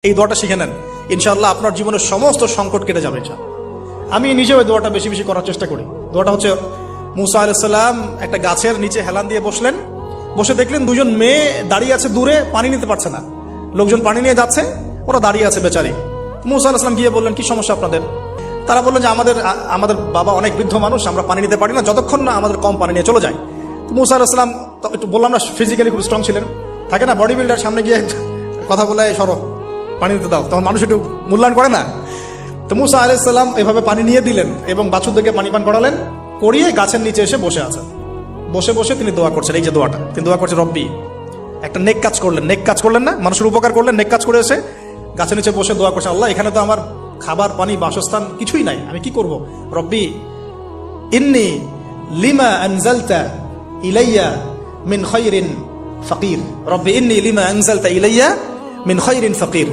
এই দোয়াটা শিখে নেন, ইনশাআল্লাহ আপনার জীবনের সমস্ত সংকট কেটে যাবে। আমি নিজেও এই দোয়াটা বেশি বেশি করার চেষ্টা করি। দোয়াটা হচ্ছে, মুসা আলাইহিস সালাম একটা গাছের নিচে হেলান দিয়ে বসলেন, বসে দেখলেন দুজন মেয়ে দাঁড়িয়ে আছে দূরে, পানি নিতে পারছে না, লোকজন পানি নিয়ে যাচ্ছে, ওরা দাঁড়িয়ে আছে বেচারি। মুসা আলাইহিস সালাম গিয়ে বললেন, কি সমস্যা আপনাদের? তারা বললেন যে আমাদের বাবা অনেক বৃদ্ধ মানুষ, আমরা পানি নিতে পারি না যতক্ষণ না আমাদের কম পানি নিয়ে চলে যায়। মুসা আলাইহিস সালাম একটু বললাম না, ফিজিক্যালি খুব স্ট্রং ছিলেন, থাকে না বডি বিল্ডার, সামনে গিয়ে কথা বলে সরো পানি দিতে দাও, তখন মানুষ একটু মূল্যায়ন করে না। তো মুসা আলাইহিস সালাম এভাবে পানি নিয়ে দিলেন এবং বাছুরদেরকে পানি পান করালেন, করিয়ে গাছের নিচে এসে বসে আছেন। বসে বসে তিনি দোয়া করছেন, এই যে দোয়াটা তিনি দোয়া করছেন, রব্বি, একটা নেক কাজ করলেন, নেক কাজ করলেন না, মানুষের উপকার করলেন, নেক কাজ করে এসে গাছের নিচে বসে দোয়া করছে, আল্লাহ এখানে তো আমার খাবার পানি বাসস্থান কিছুই নাই, আমি কি করব? রব্বি ইন্নী লিমা আনজালতা ইলাইয়া মিন খায়রিন ফাকির, রব্বি ইন্নী লিমা আনজালতা ইলাইয়া মিন খায়রিন ফাকির।